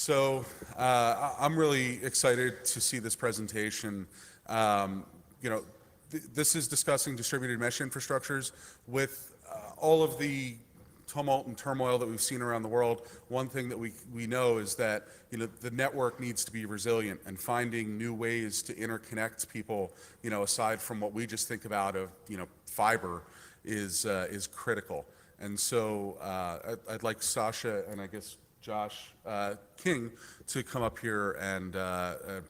So I'm really excited to see this presentation. You know, this is discussing distributed mesh infrastructures with all of the tumult and turmoil that we've seen around the world. One thing that we know is that the network needs to be resilient, and finding new ways to interconnect people, aside from what we just think about of fiber, is critical. And so I'd like Sasha and I guess Josh King to come up here and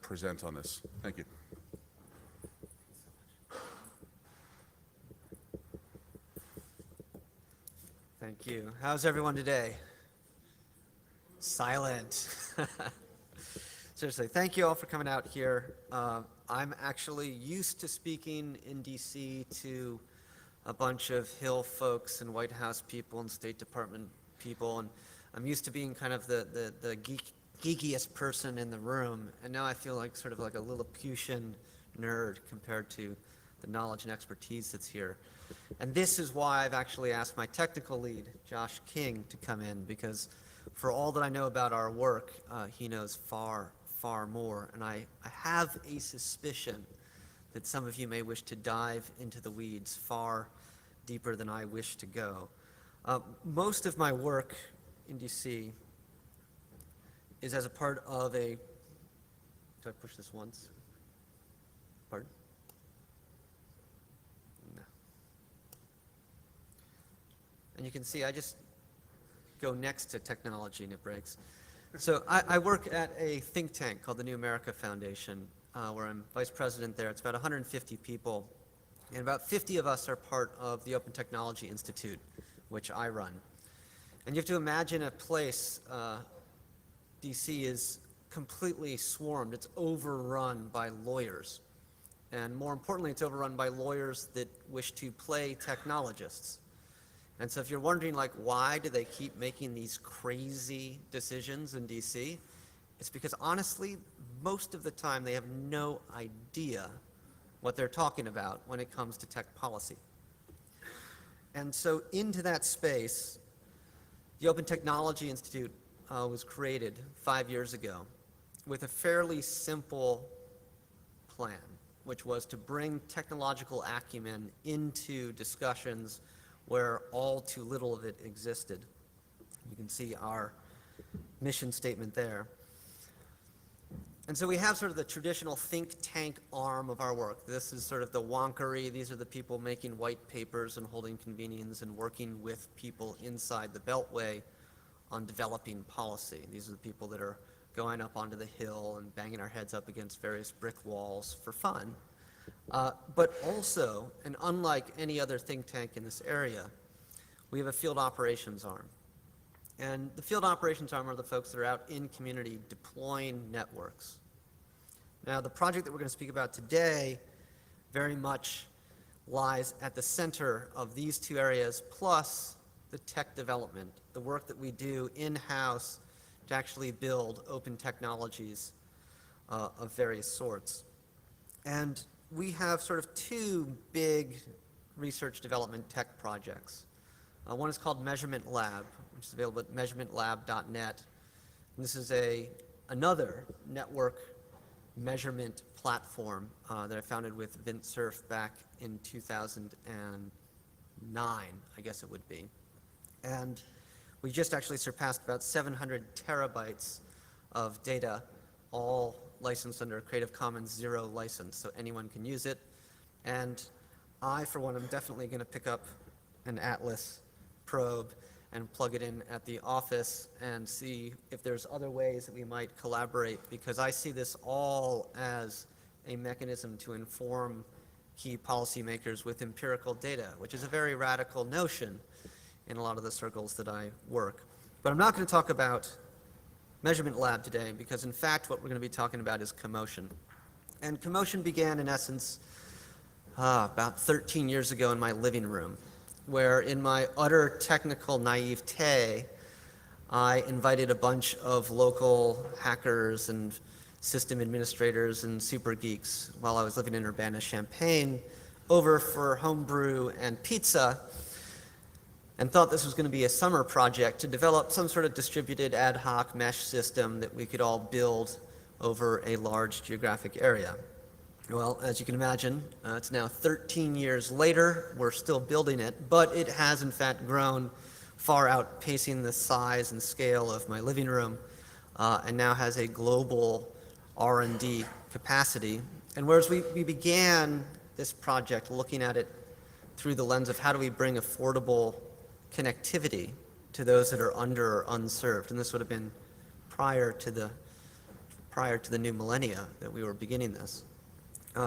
present on this. Thank you. Thank you. How's everyone today? Silent. Seriously, thank you all for coming out here. I'm actually used to speaking in DC to a bunch of Hill folks and White House people and State Department people, and I'm used to being kind of the geekiest person in the room, and now I feel like sort of like a Lilliputian nerd compared to the knowledge and expertise that's here. And this is why I've actually asked my technical lead, Josh King, to come in, because for all that I know about our work, he knows far, far more. And I have a suspicion that some of you may wish to dive into the weeds far deeper than I wish to go. Most of my work in DC is as a part of a, do I push this once? Pardon? No. And you can see I just go next to technology and it breaks. So I work at a think tank called the New America Foundation, where I'm vice president there. It's about 150 people, and about 50 of us are part of the Open Technology Institute, which I run. And you have to imagine a place, DC is completely swarmed. It's overrun by lawyers. And more importantly, it's overrun by lawyers that wish to play technologists. And so if you're wondering, like, why do they keep making these crazy decisions in DC? It's because honestly, most of the time they have no idea what they're talking about when it comes to tech policy. And so into that space, the Open Technology Institute was created 5 years ago with a fairly simple plan, which was to bring technological acumen into discussions where all too little of it existed. You can see our mission statement there. And so we have sort of the traditional think tank arm of our work. This is sort of the wonkery. These are the people making white papers and holding convenings and working with people inside the Beltway on developing policy. These are the people that are going up onto the Hill and banging our heads up against various brick walls for fun. But also, and unlike any other think tank in this area, we have a field operations arm. And the field operations arm are the folks that are out in community deploying networks. Now, the project that we're going to speak about today very much lies at the center of these two areas, plus the tech development, the work that we do in-house to actually build open technologies of various sorts. And we have sort of two big research development tech projects. One is called Measurement Lab, which is available at measurementlab.net. And this is another network measurement platform that I founded with Vint Cerf back in 2009, I guess it would be. And we just actually surpassed about 700 terabytes of data, all licensed under a Creative Commons 0 license, so anyone can use it. And I, for one, am definitely going to pick up an Atlas probe and plug it in at the office and see if there's other ways that we might collaborate, because I see this all as a mechanism to inform key policymakers with empirical data, which is a very radical notion in a lot of the circles that I work. But I'm not going to talk about Measurement Lab today, because in fact what we're going to be talking about is commotion. And commotion began in essence about 13 years ago in my living room, where in my utter technical naivete, I invited a bunch of local hackers and system administrators and super geeks while I was living in Urbana-Champaign over for homebrew and pizza. and thought this was going to be a summer project to develop some sort of distributed ad hoc mesh system that we could all build over a large geographic area. Well, as you can imagine, it's now 13 years later. We're still building it, but it has in fact grown, far outpacing the size and scale of my living room, and now has a global R&D capacity. And whereas we began this project looking at it through the lens of how do we bring affordable connectivity to those that are under or unserved, and this would have been prior to the new millennia that we were beginning this.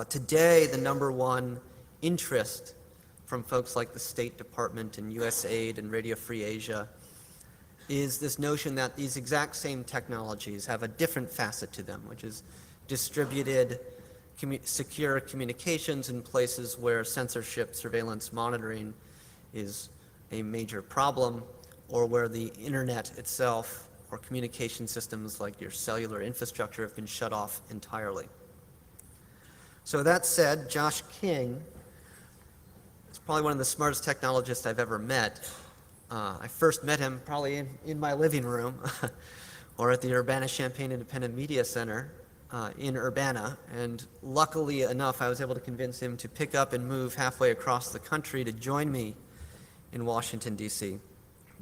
Today, the number one interest from folks like the State Department and USAID and Radio Free Asia is this notion that these exact same technologies have a different facet to them, which is distributed secure communications in places where censorship, surveillance, monitoring is a major problem, or where the internet itself or communication systems like your cellular infrastructure have been shut off entirely. So that said, Josh King is probably one of the smartest technologists I've ever met. I first met him probably in my living room or at the Urbana-Champaign Independent Media Center in Urbana, and luckily enough I was able to convince him to pick up and move halfway across the country to join me in Washington, D.C.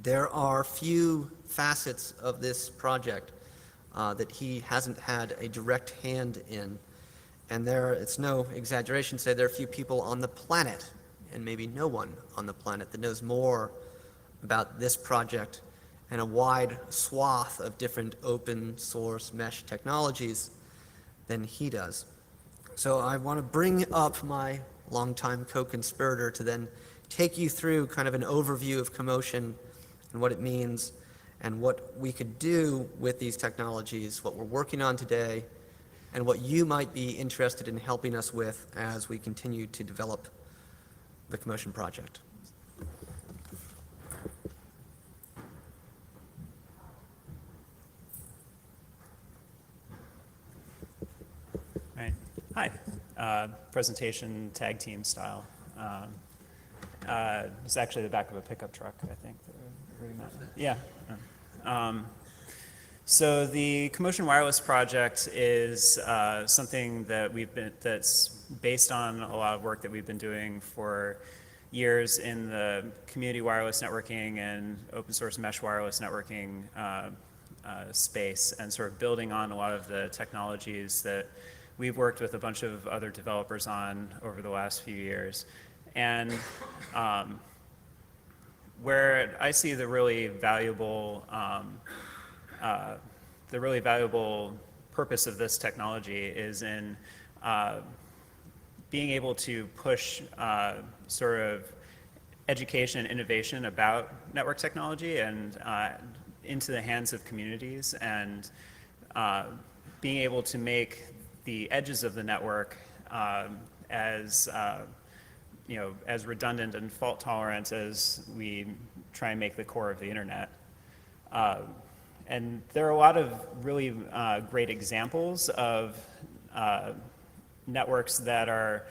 There are few facets of this project that he hasn't had a direct hand in, and it's no exaggeration to say there are few people on the planet, and maybe no one on the planet, that knows more about this project and a wide swath of different open source mesh technologies than he does. So I want to bring up my longtime co-conspirator to then take you through kind of an overview of Commotion and what it means and what we could do with these technologies, what we're working on today, and what you might be interested in helping us with as we continue to develop the Commotion project. Right. Hi. Presentation tag team style. It's actually the back of a pickup truck, I think. Yeah. So the Commotion Wireless project is something that that's based on a lot of work that we've been doing for years in the community wireless networking and open source mesh wireless networking space, and sort of building on a lot of the technologies that we've worked with a bunch of other developers on over the last few years. And where I see the really valuable purpose of this technology is in being able to push sort of education and innovation about network technology and into the hands of communities, and being able to make the edges of the network as as redundant and fault tolerant as we try and make the core of the internet. And there are a lot of really great examples of networks that are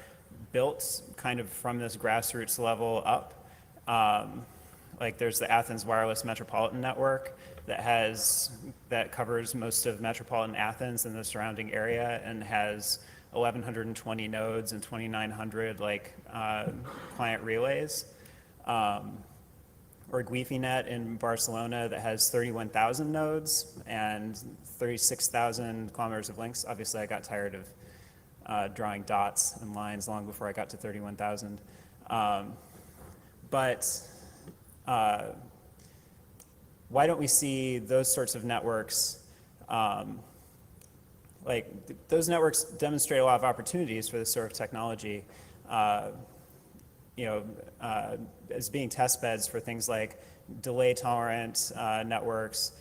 built kind of from this grassroots level up. Like there's the Athens Wireless Metropolitan Network that covers most of metropolitan Athens and the surrounding area, and has 1,120 nodes and 2,900 client relays. Or GuiFiNet in Barcelona that has 31,000 nodes and 36,000 kilometers of links. Obviously, I got tired of drawing dots and lines long before I got to 31,000. But why don't we see those sorts of networks? Those networks demonstrate a lot of opportunities for this sort of technology. As being test beds for things like delay tolerant networks,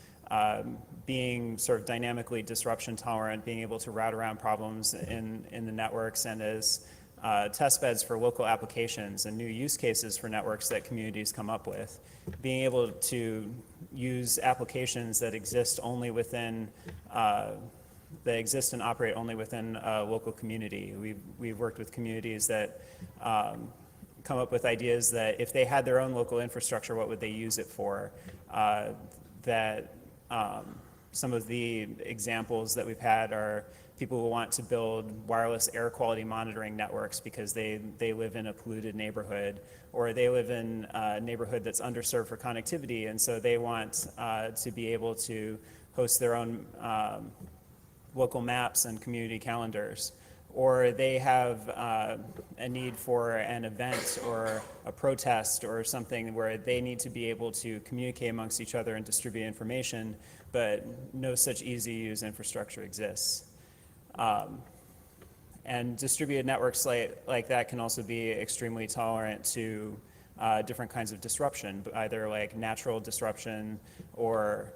being sort of dynamically disruption tolerant, being able to route around problems in the networks, and as test beds for local applications and new use cases for networks that communities come up with. Being able to use applications that exist only within that exist and operate only within a local community. We've worked with communities that come up with ideas that if they had their own local infrastructure, what would they use it for? Some of the examples that we've had are people who want to build wireless air quality monitoring networks because they live in a polluted neighborhood, or they live in a neighborhood that's underserved for connectivity, and so they want to be able to host their own local maps and community calendars. Or they have a need for an event or a protest or something where they need to be able to communicate amongst each other and distribute information, but no such easy-to-use infrastructure exists. And distributed networks like that can also be extremely tolerant to different kinds of disruption, either like natural disruption or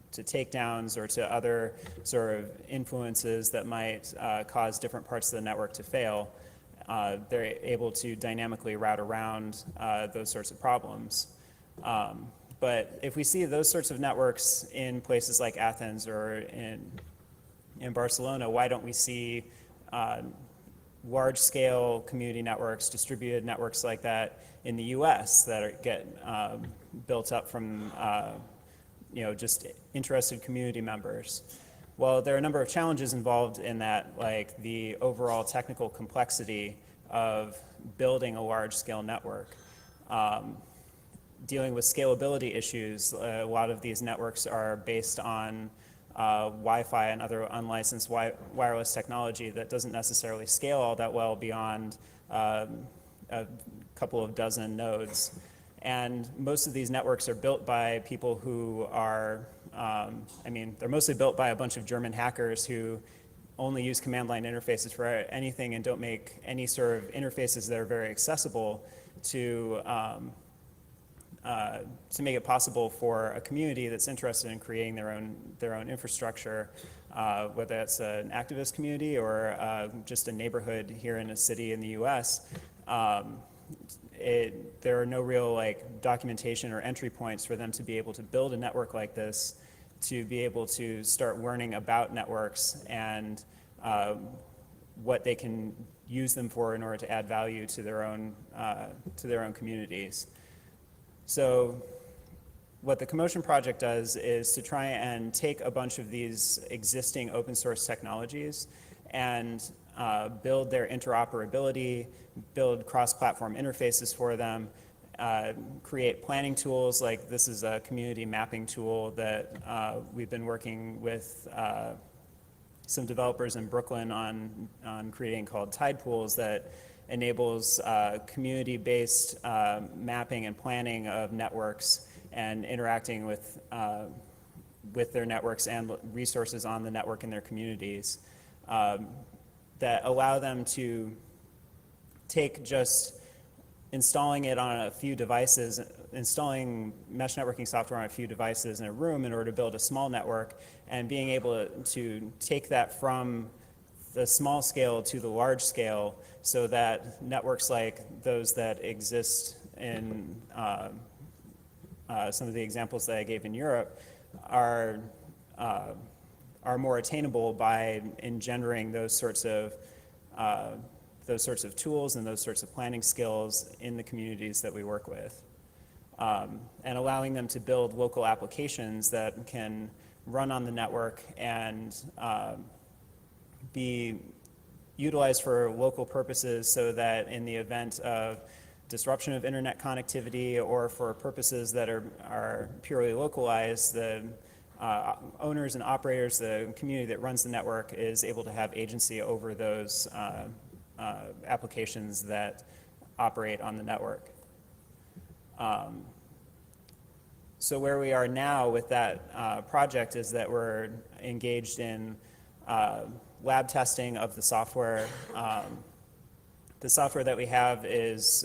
to takedowns or to other sort of influences that might cause different parts of the network to fail. They're able to dynamically route around those sorts of problems. But if we see those sorts of networks in places like Athens or in Barcelona, why don't we see large-scale community networks, distributed networks like that in the US that get built up from just interested community members? Well, there are a number of challenges involved in that, like the overall technical complexity of building a large-scale network. Dealing with scalability issues, a lot of these networks are based on Wi-Fi and other unlicensed wireless technology that doesn't necessarily scale all that well beyond a couple of dozen nodes. And most of these networks are built by people who are, they're mostly built by a bunch of German hackers who only use command line interfaces for anything and don't make any sort of interfaces that are very accessible to make it possible for a community that's interested in creating their own infrastructure, whether it's an activist community or just a neighborhood here in a city in the U.S. There are no real documentation or entry points for them to be able to build a network like this, to be able to start learning about networks and what they can use them for in order to add value to their own communities. So what the Commotion project does is to try and take a bunch of these existing open source technologies and build their interoperability, build cross-platform interfaces for them, create planning tools. Like this is a community mapping tool that we've been working with some developers in Brooklyn on creating, called Tide Pools, that enables community-based mapping and planning of networks and interacting with their networks and resources on the network in their communities that allow them to take just installing it on a few devices, installing mesh networking software on a few devices in a room in order to build a small network, and being able to take that from the small scale to the large scale, so that networks like those that exist in some of the examples that I gave in Europe are more attainable by engendering those sorts of tools and those sorts of planning skills in the communities that we work with, and allowing them to build local applications that can run on the network and be utilized for local purposes, so that in the event of disruption of internet connectivity or for purposes that are purely localized, the owners and operators, the community that runs the network, is able to have agency over those applications that operate on the network. So where we are now with that project is that we're engaged in lab testing of the software. The software that we have is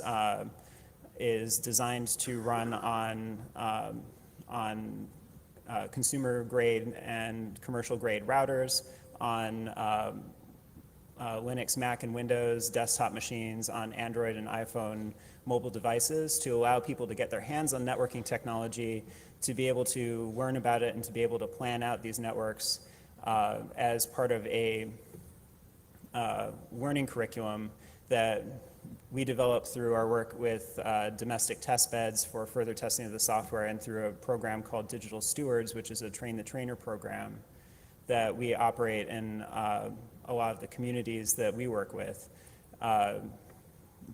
designed to run on consumer grade and commercial grade routers, on Linux, Mac, and Windows desktop machines, on Android and iPhone mobile devices, to allow people to get their hands on networking technology, to be able to learn about it and to be able to plan out these networks as part of a learning curriculum that we developed through our work with domestic test beds for further testing of the software, and through a program called Digital Stewards, which is a train-the-trainer program that we operate in a lot of the communities that we work with.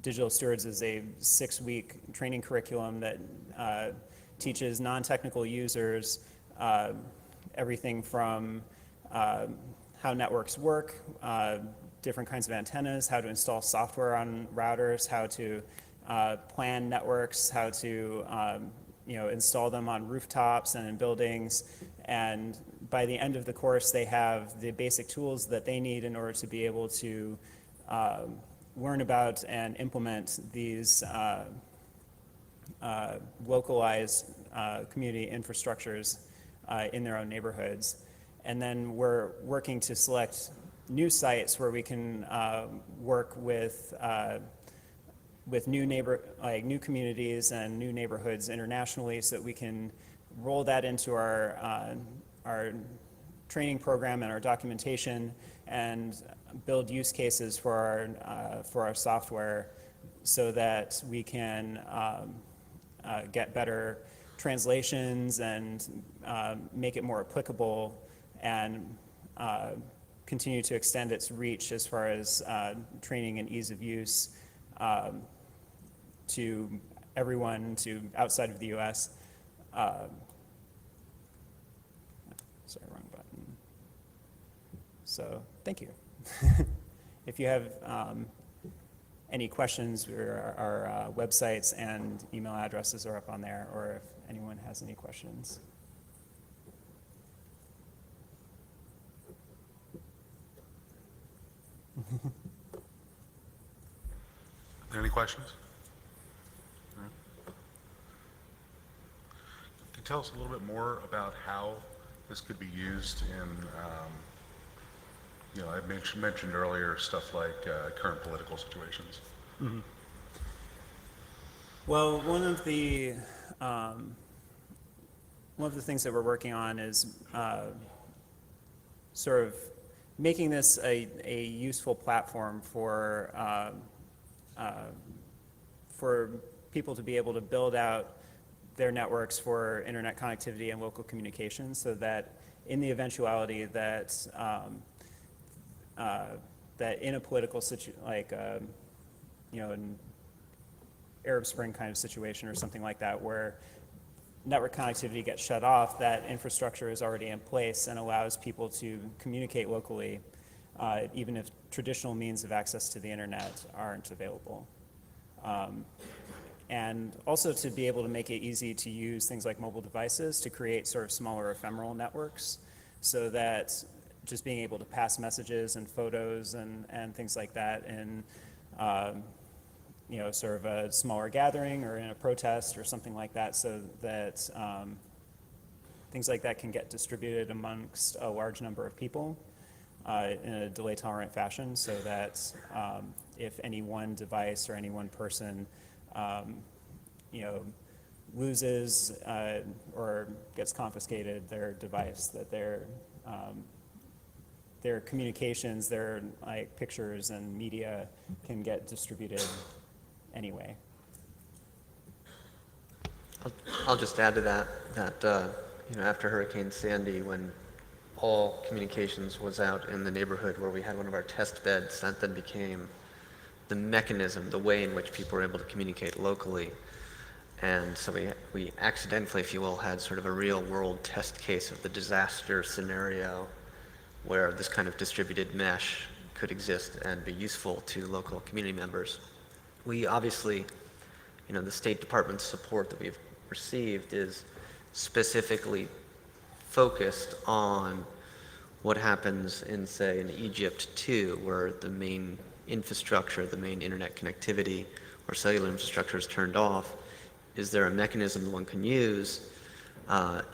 Digital Stewards is a 6-week training curriculum that teaches non-technical users everything from how networks work, different kinds of antennas, how to install software on routers, how to plan networks, how to install them on rooftops and in buildings. And by the end of the course, they have the basic tools that they need in order to be able to learn about and implement these localized community infrastructures in their own neighborhoods. And then we're working to select new sites where we can work with new communities and new neighborhoods internationally, so that we can roll that into our training program and our documentation, and build use cases for our software, so that we can get better translations and make it more applicable, and continue to extend its reach as far as training and ease of use to everyone to outside of the US. Sorry, wrong button. So thank you. If you have any questions, our websites and email addresses are up on there, or if anyone has any questions. Are there any questions? No? Can you tell us a little bit more about how this could be used in, I mentioned earlier stuff like current political situations. Mm-hmm. Well, one of the things that we're working on is sort of making this a useful platform for people to be able to build out their networks for internet connectivity and local communication, so that in the eventuality that that in a political like an Arab Spring kind of situation or something like that, where network connectivity gets shut off, that infrastructure is already in place and allows people to communicate locally, even if traditional means of access to the internet aren't available. And also to be able to make it easy to use things like mobile devices to create sort of smaller ephemeral networks, so that just being able to pass messages and photos and things like that in sort of a smaller gathering or in a protest or something like that, so that things like that can get distributed amongst a large number of people in a delay tolerant fashion, so that if any one device or any one person loses or gets confiscated their device, that their communications, their pictures and media can get distributed anyway. I'll just add to that after Hurricane Sandy, when all communications was out in the neighborhood where we had one of our test beds, that then became the mechanism, the way in which people were able to communicate locally. And so we accidentally, if you will, had sort of a real world test case of the disaster scenario where this kind of distributed mesh could exist and be useful to local community members. We obviously, the State Department's support that we've received is specifically focused on what happens in, say, in Egypt too, where the main infrastructure, the main internet connectivity or cellular infrastructure is turned off. Is there a mechanism that one can use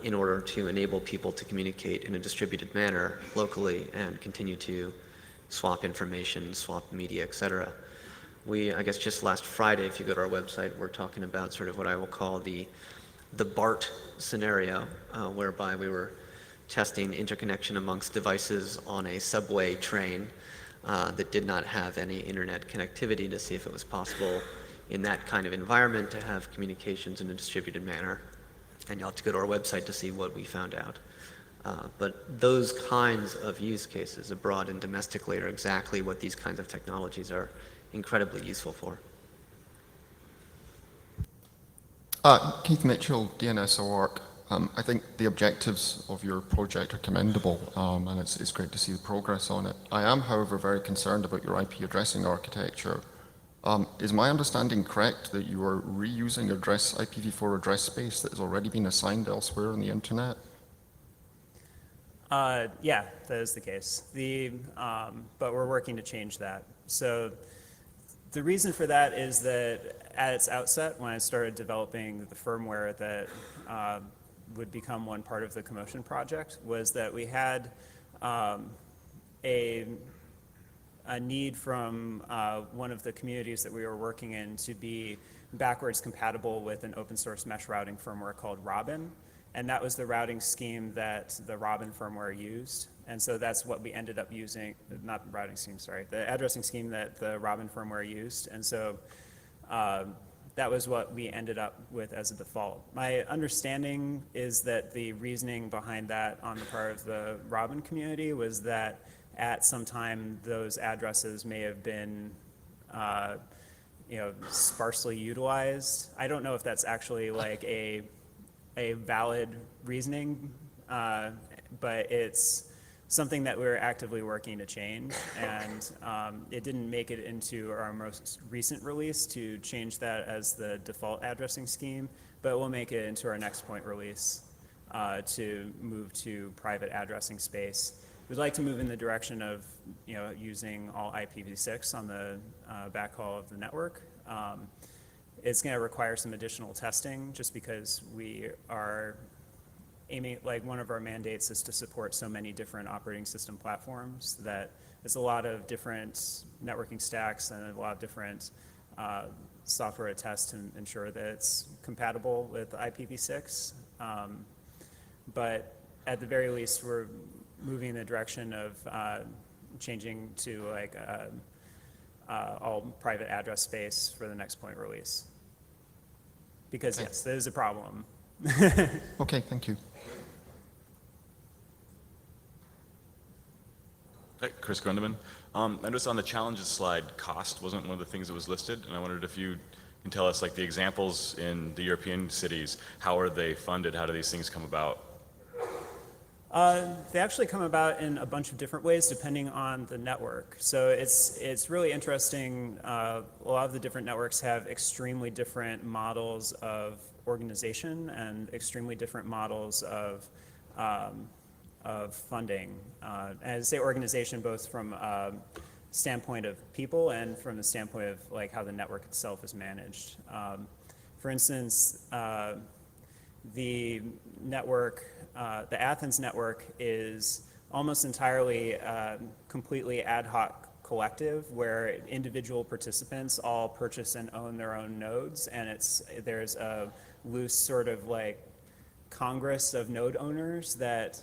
in order to enable people to communicate in a distributed manner locally and continue to swap information, swap media, etc.? I guess just last Friday, if you go to our website, we're talking about sort of what I will call the BART scenario, whereby we were testing interconnection amongst devices on a subway train that did not have any internet connectivity to see if it was possible in that kind of environment to have communications in a distributed manner. And you'll have to go to our website to see what we found out. But those kinds of use cases abroad and domestically are exactly what these kinds of technologies are incredibly useful for. Keith Mitchell, DNSOARC. I think the objectives of your project are commendable, and it's great to see the progress on it. I am, however, very concerned about your IP addressing architecture. Is my understanding correct that you are reusing IPv4 address space that has already been assigned elsewhere on the internet? Yeah, that is the case. But we're working to change that. So the reason for that is that at its outset, when I started developing the firmware that would become one part of the Commotion project, was that we had a need from one of the communities that we were working in to be backwards compatible with an open source mesh routing firmware called Robin. And that was the routing scheme that the Robin firmware used. And so that's what we ended up using, not the routing scheme, sorry, the addressing scheme that the Robin firmware used. And so that was what we ended up with as a default. My understanding is that the reasoning behind that on the part of the Robin community was that at some time those addresses may have been sparsely utilized. I don't know if that's actually like a valid reasoning, but it's something that we're actively working to change, and it didn't make it into our most recent release to change that as the default addressing scheme, but we'll make it into our next point release to move to private addressing space. We'd like to move in the direction of using all IPv6 on the backhaul of the network. It's going to require some additional testing just because we are aiming, like one of our mandates is to support so many different operating system platforms that it's a lot of different networking stacks and a lot of different software to test to ensure that it's compatible with IPv6. But at the very least, we're moving in the direction of changing to like all private address space for the next point release. Because yes, there is a problem. Okay, thank you. Hey, Chris Grundeman. I noticed on the challenges slide, cost wasn't one of the things that was listed, and I wondered if you can tell us like the examples in the European cities, how are they funded? How do these things come about? They actually come about in a bunch of different ways depending on the network. So it's really interesting. A lot of the different networks have extremely different models of organization and extremely different models of funding. And I say organization both from a standpoint of people and from the standpoint of like how the network itself is managed. For instance, the network, the Athens network is almost entirely completely ad hoc collective where individual participants all purchase and own their own nodes, and there's a loose sort of like congress of node owners that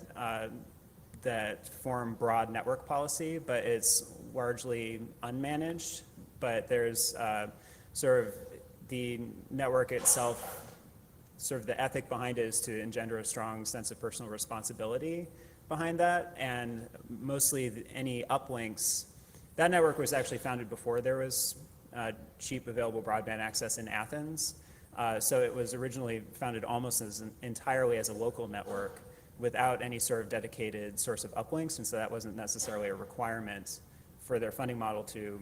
form broad network policy, but it's largely unmanaged. But there's sort of the network itself, sort of the ethic behind it is to engender a strong sense of personal responsibility behind that, and mostly any uplinks. That network was actually founded before there was cheap available broadband access in Athens. So it was originally founded almost entirely as a local network without any sort of dedicated source of uplinks, and so that wasn't necessarily a requirement for their funding model to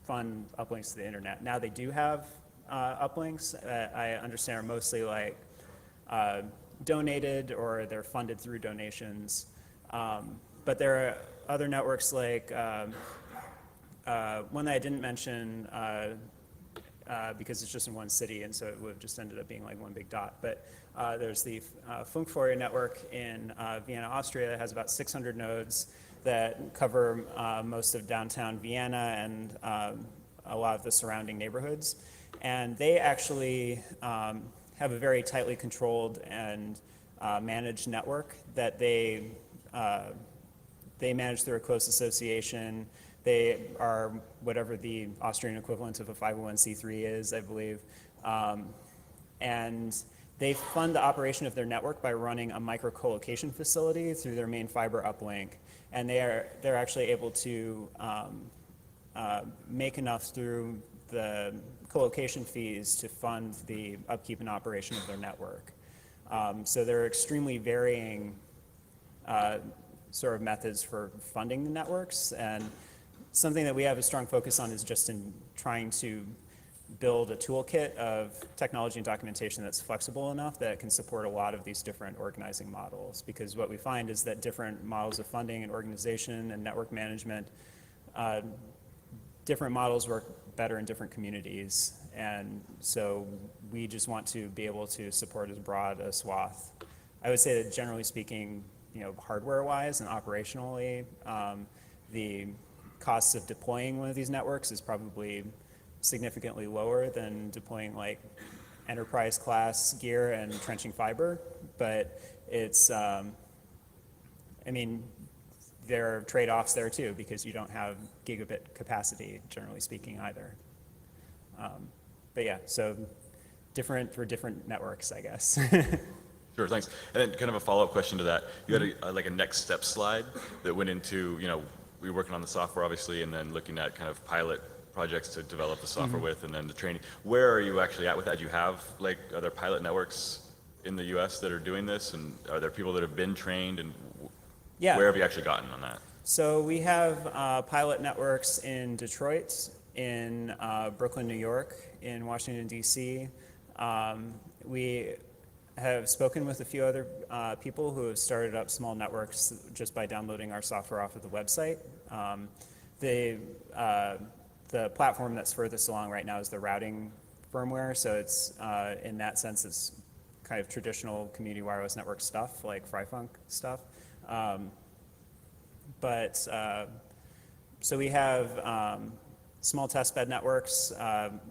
fund uplinks to the internet. Now they do have uplinks that I understand are mostly like donated or they're funded through donations. But there are other networks like one that I didn't mention because it's just in one city, and so it would have just ended up being like one big dot. But there's the Funkforia network in Vienna, Austria. It has about 600 nodes that cover most of downtown Vienna and a lot of the surrounding neighborhoods. And they actually have a very tightly controlled and managed network that they manage through a close association. They are whatever the Austrian equivalent of a 501c3 is, I believe. And they fund the operation of their network by running a micro co-location facility through their main fiber uplink. And they're actually able to make enough through the co-location fees to fund the upkeep and operation of their network. So there are extremely varying sort of methods for funding the networks, and something that we have a strong focus on is just in trying to build a toolkit of technology and documentation that's flexible enough that it can support a lot of these different organizing models. Because what we find is that different models of funding and organization and network management, different models work better in different communities. And so we just want to be able to support as broad a swath. I would say that generally speaking, hardware-wise and operationally, the costs of deploying one of these networks is probably significantly lower than deploying like enterprise class gear and trenching fiber, but it's, I mean, there are trade-offs there too, because you don't have gigabit capacity, generally speaking, either. But yeah, so different for different networks, I guess. Sure, thanks. And then kind of a follow-up question to that. You had like a next step slide that went into, we were working on the software obviously, and then looking at kind of pilot projects to develop the software with, and then the training. Where are you actually at with that? Do you have are there pilot networks in the US that are doing this, and are there people that have been trained, and Yeah. where have you actually gotten on that? So we have pilot networks in Detroit, in Brooklyn, New York, in Washington, D.C. We have spoken with a few other people who have started up small networks just by downloading our software off of the website. The platform that's furthest along right now is the routing firmware, so it's in that sense it's kind of traditional community wireless network stuff, like Freifunk stuff. So we have small testbed networks,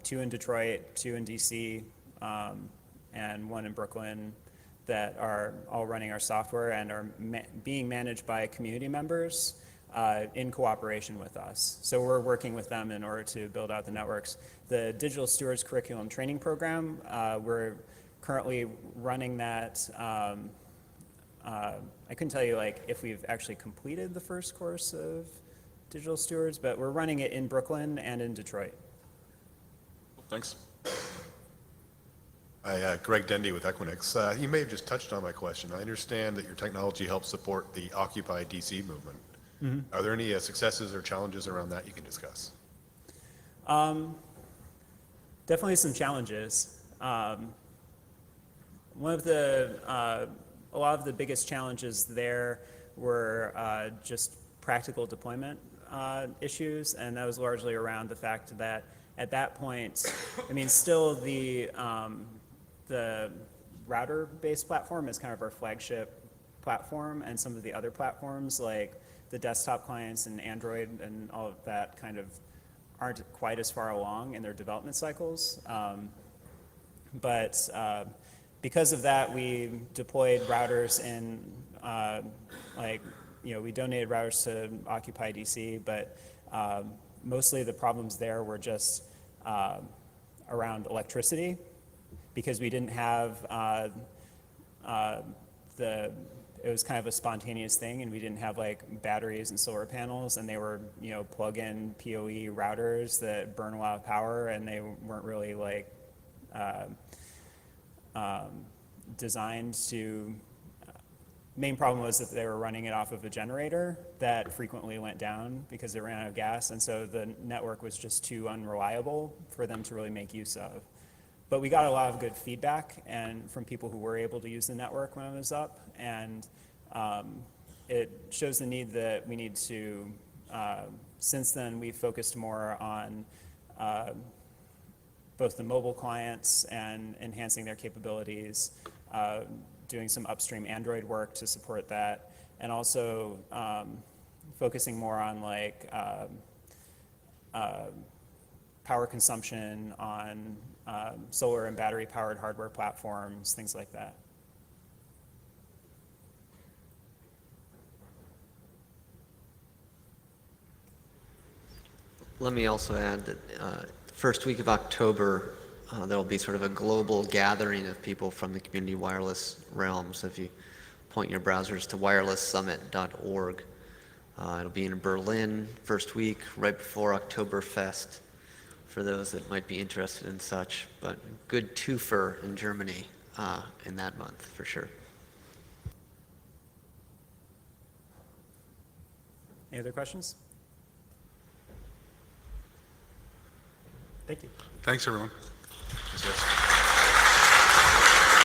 2 in Detroit, 2 in DC, and 1 in Brooklyn, that are all running our software and are being managed by community members in cooperation with us. So we're working with them in order to build out the networks. The Digital Stewards Curriculum Training Program, we're currently running that. I couldn't tell you if we've actually completed the first course of Digital Stewards, but we're running it in Brooklyn and in Detroit. Thanks. Hi, Greg Dendy with Equinix. You may have just touched on my question. I understand that your technology helps support the Occupy DC movement. Mm-hmm. Are there any successes or challenges around that you can discuss? Definitely some challenges. One of a lot of the biggest challenges there were just practical deployment issues, and that was largely around the fact that at that point, I mean, still the router-based platform is kind of our flagship platform, and some of the other platforms like the desktop clients and Android and all of that kind of aren't quite as far along in their development cycles. But because of that, we deployed routers in, we donated routers to Occupy DC, but mostly the problems there were just around electricity, because we didn't have it was kind of a spontaneous thing, and we didn't have batteries and solar panels, and they were plug-in PoE routers that burn a lot of power, and they weren't really designed to. Main problem was that they were running it off of a generator that frequently went down because it ran out of gas, and so the network was just too unreliable for them to really make use of. But we got a lot of good feedback and from people who were able to use the network when it was up, and it shows the need that we need to, since then we've focused more on both the mobile clients and enhancing their capabilities, doing some upstream Android work to support that, and also focusing more on power consumption on solar and battery powered hardware platforms, things like that. let me also add that first week of October, there'll be sort of a global gathering of people from the community wireless realm. So if you point your browsers to wirelesssummit.org, it'll be in Berlin first week, right before Oktoberfest, for those that might be interested in such. But good twofer in Germany in that month, for sure. Any other questions? Thank you. Thanks, everyone. Yes.